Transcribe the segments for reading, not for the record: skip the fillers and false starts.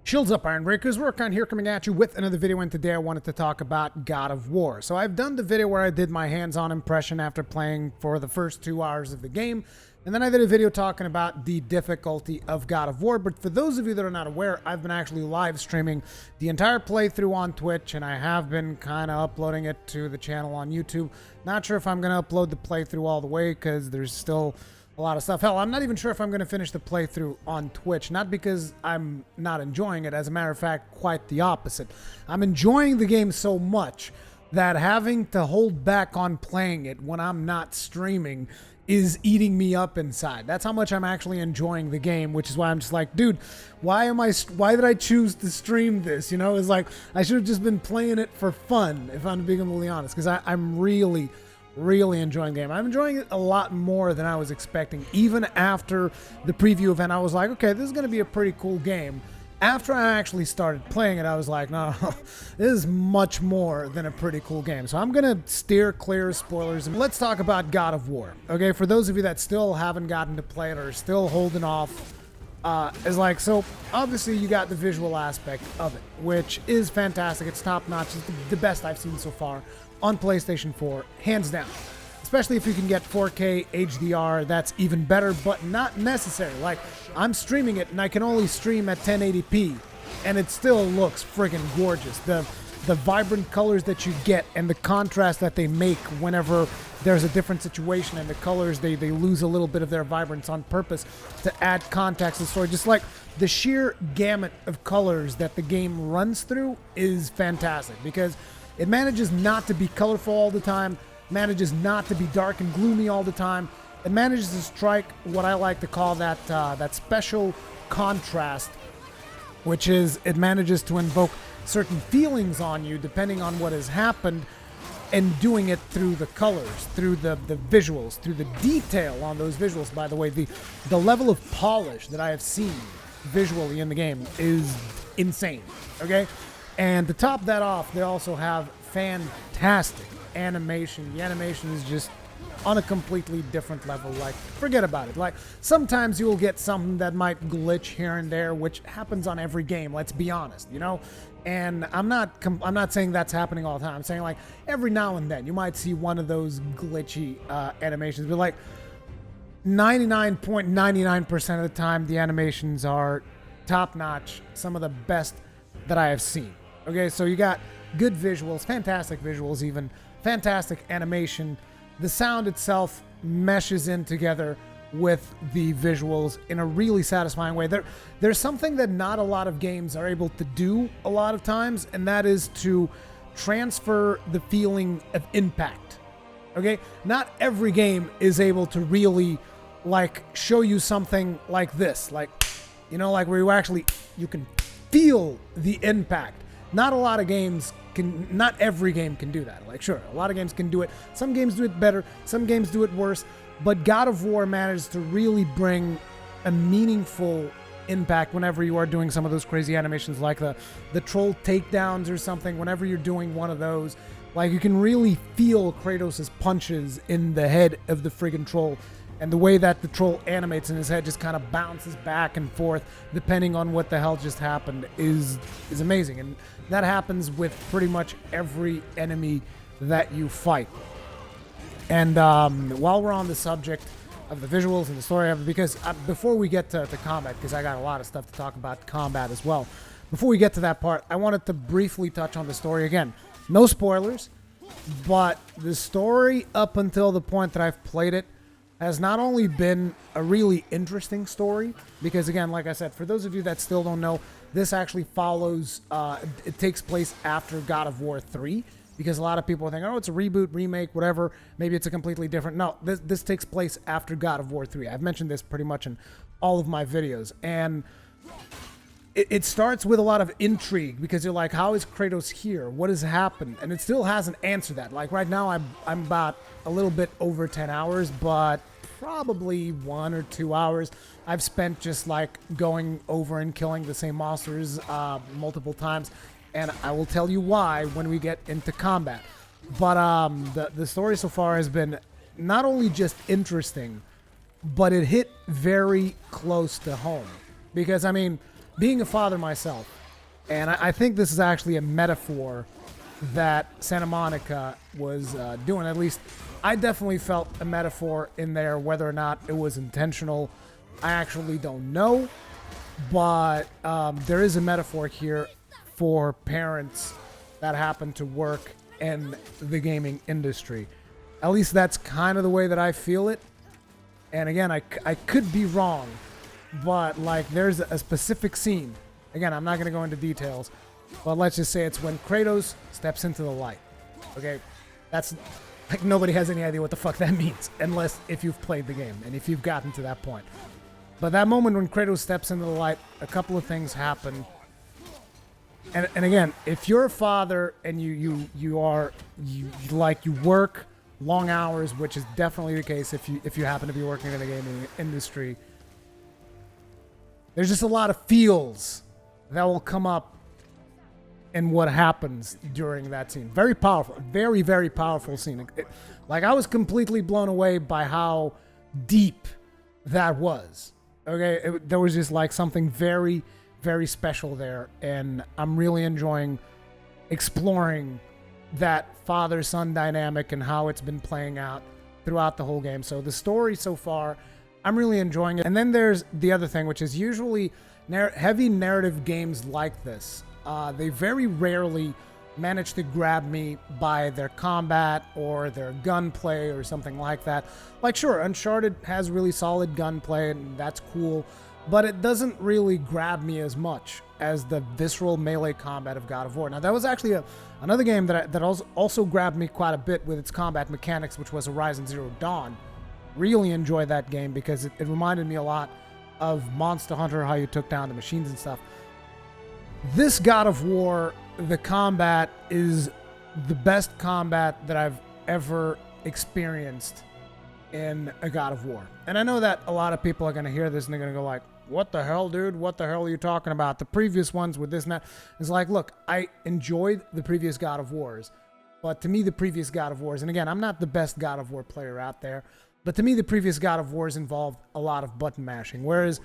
Shields up, Iron Breakers. Rurikhan here coming at you with another video, and today I wanted to talk about God of War. So I've done the video where I did my hands-on impression after playing for the first 2 hours of the game, and then I did a video talking about the difficulty of God of War. But for those of you that are not aware, I've been actually live streaming the entire playthrough on Twitch, and I have been kind of uploading it to the channel on YouTube. Not sure if I'm going to upload the playthrough all the way because there's still a lot of stuff. Hell, I'm not even sure if I'm going to finish the playthrough on Twitch. Not because I'm not enjoying it. As a matter of fact, quite the opposite. I'm enjoying the game so much that having to hold back on playing it when I'm not streaming is eating me up inside. That's how much I'm actually enjoying the game, which is why I'm just like, dude, why did I choose to stream this? You know, it's like I should have just been playing it for fun, if I'm being completely honest, because I'm really enjoying the game. I'm enjoying it a lot more than I was expecting. Even after the preview event, I was like, okay, this is going to be a pretty cool game. After I actually started playing it, I was like, no, this is much more than a pretty cool game. So I'm going to steer clear of spoilers. And let's talk about God of War. Okay, for those of you that still haven't gotten to play it or are still holding off, so obviously you got the visual aspect of it, which is fantastic. It's top notch. It's the best I've seen so far on PlayStation 4, hands down. Especially if you can get 4K HDR, that's even better, but not necessary. Like, I'm streaming it and I can only stream at 1080p and it still looks friggin' gorgeous. The vibrant colors that you get and the contrast that they make whenever there's a different situation, and the colors, they lose a little bit of their vibrance on purpose to add context to the story. Just like the sheer gamut of colors that the game runs through is fantastic, because it manages not to be colorful all the time, manages not to be dark and gloomy all the time. It manages to strike what I like to call that special contrast, which is it manages to invoke certain feelings on you depending on what has happened, and doing it through the colors, through the visuals, through the detail on those visuals. By the way, the level of polish that I have seen visually in the game is insane, okay? And to top that off, they also have fantastic animation. The animation is just on a completely different level. Like, forget about it. Like, sometimes you'll get something that might glitch here and there, which happens on every game, let's be honest, you know? And I'm not saying that's happening all the time. I'm saying, like, every now and then you might see one of those glitchy animations, but like 99.99% of the time the animations are top-notch, some of the best that I have seen. Okay, so you got good visuals, fantastic visuals even, fantastic animation. The sound itself meshes in together with the visuals in a really satisfying way. There's something that not a lot of games are able to do a lot of times, and that is to transfer the feeling of impact. Okay? Not every game is able to really, like, show you something like this. Like, you know, like where you can feel the impact. Not a lot of games can, not every game can do that. Like, sure, a lot of games can do it. Some games do it better, some games do it worse, but God of War manages to really bring a meaningful impact whenever you are doing some of those crazy animations, like the troll takedowns or something. Whenever you're doing one of those, like, you can really feel Kratos' punches in the head of the friggin' troll. And the way that the troll animates in his head just kind of bounces back and forth depending on what the hell just happened is amazing. And that happens with pretty much every enemy that you fight. And while we're on the subject of the visuals and the story of it, because before we get to combat, because I got a lot of stuff to talk about combat as well, before we get to that part, I wanted to briefly touch on the story again. No spoilers, but the story up until the point that I've played it has not only been a really interesting story, because again, like I said, for those of you that still don't know, this actually follows, it takes place after God of War 3, because a lot of people think, oh, it's a reboot, remake, whatever, maybe it's a completely different. No, this takes place after God of War 3. I've mentioned this pretty much in all of my videos, and it starts with a lot of intrigue, because you're like, how is Kratos here? What has happened? And it still hasn't answered that. Like, right now, I'm about a little bit over 10 hours, but probably 1 or 2 hours I've spent just, like, going over and killing the same monsters multiple times. And I will tell you why when we get into combat. But the story so far has been not only just interesting, but it hit very close to home. Because, I mean, being a father myself, and I think this is actually a metaphor that Santa Monica was doing. At least I definitely felt a metaphor in there. Whether or not it was intentional, I actually don't know. But there is a metaphor here for parents that happen to work in the gaming industry. At least that's kind of the way that I feel it. And again, I could be wrong, but like there's a specific scene. Again, I'm not going to go into details, but let's just say it's when Kratos steps into the light. Okay? That's like nobody has any idea what the fuck that means unless if you've played the game and if you've gotten to that point. But that moment when Kratos steps into the light, a couple of things happen. And again, if you're a father and you work long hours, which is definitely the case if you happen to be working in the gaming industry, there's just a lot of feels that will come up in what happens during that scene. Very powerful, very, very powerful scene. Like I was completely blown away by how deep that was. Okay, there was just like something very, very special there, and I'm really enjoying exploring that father-son dynamic and how it's been playing out throughout the whole game. So the story so far, I'm really enjoying it. And then there's the other thing, which is usually heavy narrative games like this. They very rarely manage to grab me by their combat or their gunplay or something like that. Like, sure, Uncharted has really solid gunplay, and that's cool, but it doesn't really grab me as much as the visceral melee combat of God of War. Now, that was actually another game that also grabbed me quite a bit with its combat mechanics, which was Horizon Zero Dawn. Really enjoyed that game because it reminded me a lot of Monster Hunter, how you took down the machines and stuff. This God of War, the combat is the best combat that I've ever experienced in a God of War. And I know that a lot of people are going to hear this and they're going to go like, what the hell, dude? What the hell are you talking about? The previous ones with this and that. It's like, look, I enjoyed the previous God of Wars, but to me, the previous God of Wars, and again, I'm not the best God of War player out there, but to me, the previous God of Wars involved a lot of button mashing. Whereas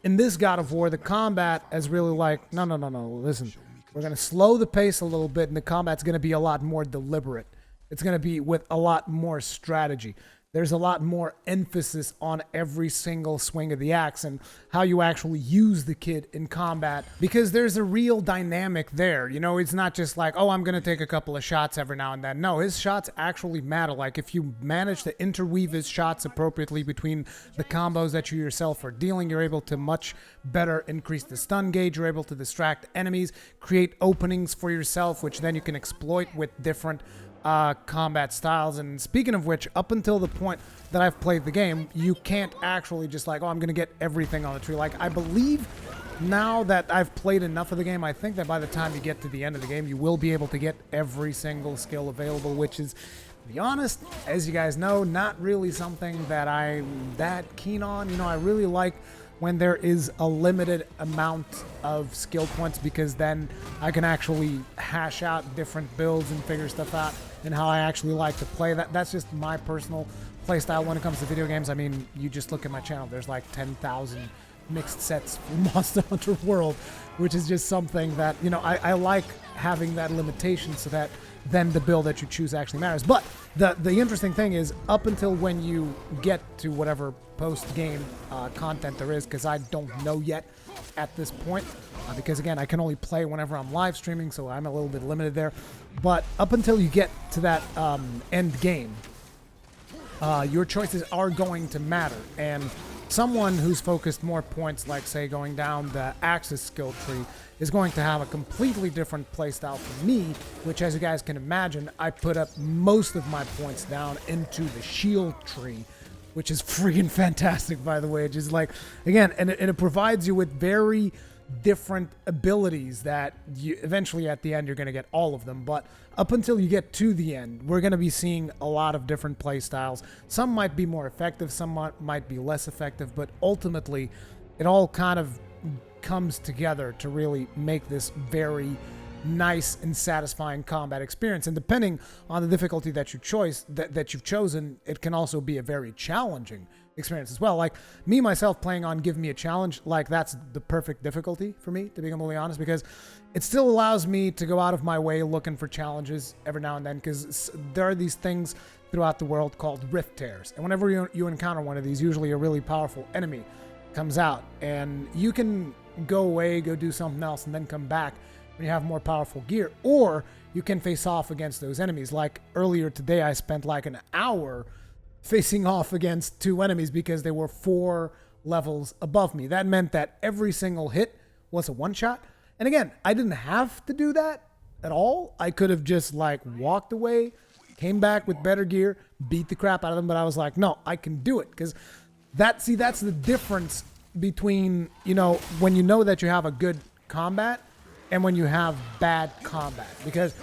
in this God of War, the combat is really like, no, listen, we're going to slow the pace a little bit, and the combat's going to be a lot more deliberate. It's going to be with a lot more strategy. There's a lot more emphasis on every single swing of the axe and how you actually use the kid in combat, because there's a real dynamic there. You know, it's not just like, oh, I'm going to take a couple of shots every now and then. No, his shots actually matter. Like, if you manage to interweave his shots appropriately between the combos that you yourself are dealing, you're able to much better increase the stun gauge. You're able to distract enemies, create openings for yourself, which then you can exploit with different combat styles. And speaking of which, up until the point that I've played the game, you can't actually just like, oh, I'm gonna get everything on the tree. Like, I believe now that I've played enough of the game, I think that by the time you get to the end of the game, you will be able to get every single skill available, which is, to be honest, as you guys know, not really something that I'm that keen on. You know, I really like when there is a limited amount of skill points, because then I can actually hash out different builds and figure stuff out and how I actually like to play. That's just my personal play style when it comes to video games. I mean, you just look at my channel, there's like 10,000 mixed sets for Monster Hunter World, which is just something that, you know, I like having that limitation so that then the build that you choose actually matters. But the interesting thing is, up until when you get to whatever post-game content there is, because I don't know yet at this point, because again, I can only play whenever I'm live streaming, so I'm a little bit limited there. But up until you get to that end game, your choices are going to matter. And someone who's focused more points, like say going down the Axis skill tree, is going to have a completely different playstyle from me, which, as you guys can imagine, I put up most of my points down into the shield tree, which is freaking fantastic, by the way. Just like, again, and it provides you with very different abilities that you eventually at the end you're going to get all of them, but up until you get to the end, we're going to be seeing a lot of different play styles. Some might be more effective, some might be less effective, but ultimately it all kind of comes together to really make this very nice and satisfying combat experience. And depending on the difficulty that you've chosen, it can also be a very challenging experience as well. Like me myself playing on Give Me a Challenge, like that's the perfect difficulty for me, to be completely honest, because it still allows me to go out of my way looking for challenges every now and then, because there are these things throughout the world called rift tears, and whenever you encounter one of these, usually a really powerful enemy comes out, and you can go away, go do something else, and then come back when you have more powerful gear, or you can face off against those enemies. Like earlier today, I spent like an hour facing off against 2 enemies because they were 4 levels above me. That meant that every single hit was a one-shot. And again, I didn't have to do that at all. I could have just like walked away, came back with better gear, beat the crap out of them, but I was like, no, I can do it, because that's the difference between, you know, when you know that you have a good combat and when you have bad combat. Because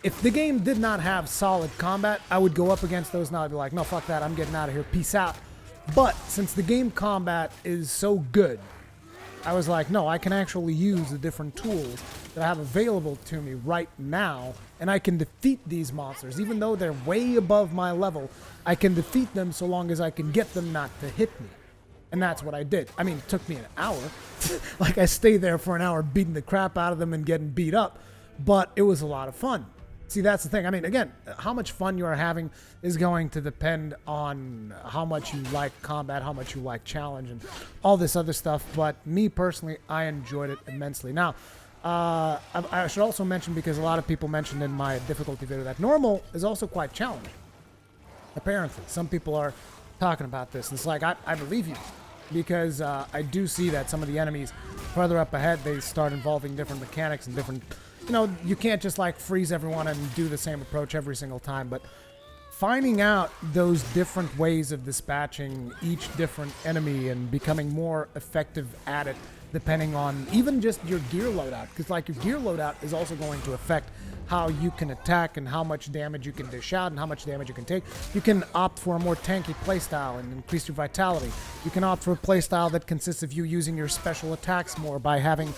if the game did not have solid combat, I would go up against those and I'd be like, no, fuck that, I'm getting out of here, peace out. But since the game combat is so good, I was like, no, I can actually use the different tools that I have available to me right now, and I can defeat these monsters. Even though they're way above my level, I can defeat them so long as I can get them not to hit me. And that's what I did. I mean, it took me an hour. Like, I stayed there for an hour beating the crap out of them and getting beat up, but it was a lot of fun. See, that's the thing. I mean, again, how much fun you are having is going to depend on how much you like combat, how much you like challenge, and all this other stuff. But me personally, I enjoyed it immensely. Now, I should also mention, because a lot of people mentioned in my difficulty video, that normal is also quite challenging. Apparently, some people are talking about this. It's like, I believe you, because I do see that some of the enemies further up ahead, they start involving different mechanics and different... You know, you can't just like freeze everyone and do the same approach every single time, but finding out those different ways of dispatching each different enemy and becoming more effective at it, depending on even just your gear loadout, because like your gear loadout is also going to affect how you can attack and how much damage you can dish out and how much damage you can take. You can opt for a more tanky playstyle and increase your vitality. You can opt for a playstyle that consists of you using your special attacks more by having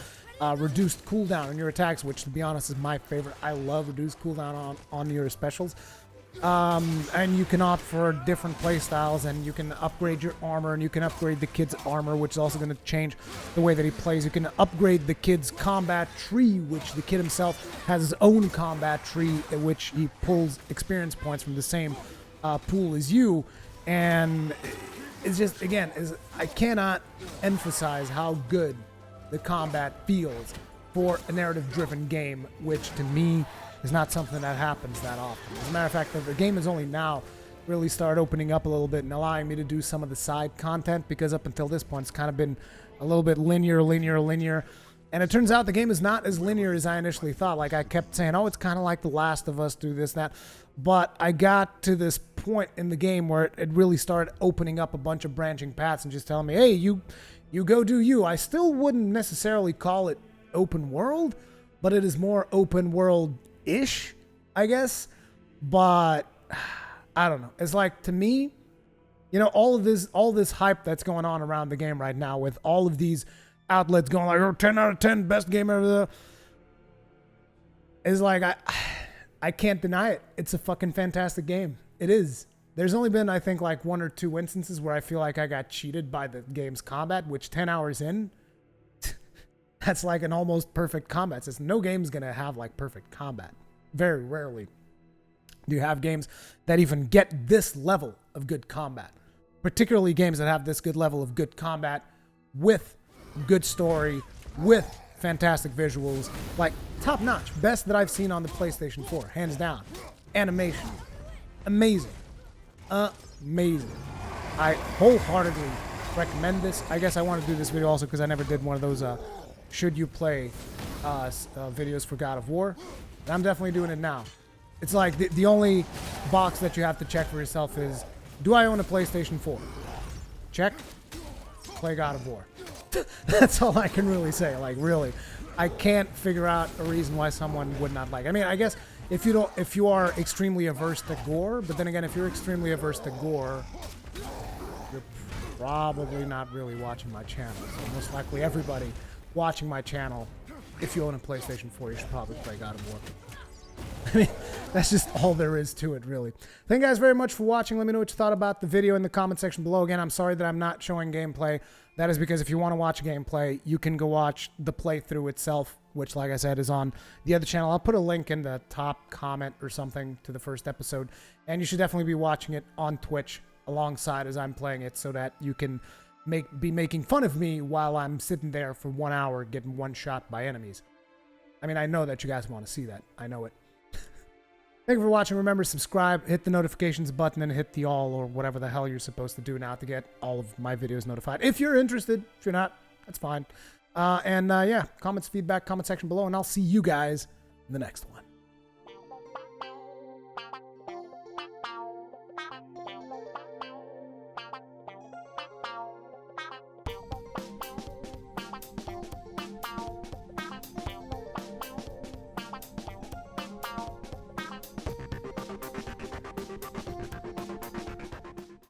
reduced cooldown on your attacks, which, to be honest, is my favorite. I love reduced cooldown on your specials. And you can opt for different playstyles, and you can upgrade your armor, and you can upgrade the kid's armor, which is also going to change the way that he plays. You can upgrade the kid's combat tree, which the kid himself has his own combat tree, in which he pulls experience points from the same pool as you. And it's just, again, I cannot emphasize how good the combat feels for a narrative-driven game, which to me is not something that happens that often. As a matter of fact, the game has only now really started opening up a little bit and allowing me to do some of the side content, because up until this point it's kind of been a little bit linear. And it turns out the game is not as linear as I initially thought. Like, I kept saying, oh, it's kind of like The Last of Us, do this, that. But I got to this point in the game where it really started opening up a bunch of branching paths and just telling me, hey, you go do you. I still wouldn't necessarily call it open world, but it is more open world-ish, I guess. But I don't know. It's like, to me, you know, all this hype that's going on around the game right now, with all of these outlets going like, oh, 10 out of 10, best game ever, is like, I can't deny it. It's a fucking fantastic game. It is. There's only been, I think, like 1 or 2 instances where I feel like I got cheated by the game's combat, which 10 hours in, that's like an almost perfect combat system. No game's going to have like perfect combat. Very rarely do you have games that even get this level of good combat. Particularly games that have this good level of good combat with good story, with fantastic visuals, like top notch. Best that I've seen on the PlayStation 4, hands down. Animation, amazing. Amazing. I wholeheartedly recommend this. I guess I want to do this video also because I never did one of those should you play videos for God of War. And I'm definitely doing it now. It's like the only box that you have to check for yourself is, do I own a PlayStation 4? Check. Play God of War. That's all I can really say. Like, really, I can't figure out a reason why someone would not like it. I mean, I guess if you are extremely averse to gore, but then again, if you're extremely averse to gore, you're probably not really watching my channel. So most likely everybody watching my channel if you own a PlayStation 4, you should probably play God of War. I mean, that's just all there is to it, really. Thank you guys very much for watching. Let me know what you thought about the video in the comment section below. Again, I'm sorry that I'm not showing gameplay. That is because if you want to watch gameplay, you can go watch the playthrough itself, which, like I said, is on the other channel. I'll put a link in the top comment or something to the first episode. And you should definitely be watching it on Twitch alongside as I'm playing it so that you can be making fun of me while I'm sitting there for 1 hour getting one shot by enemies. I mean, I know that you guys want to see that. I know it. Thank you for watching. Remember, subscribe, hit the notifications button, and hit the all or whatever the hell you're supposed to do now to get all of my videos notified. If you're interested, if you're not, that's fine. Yeah, comments, feedback, comment section below, and I'll see you guys in the next one.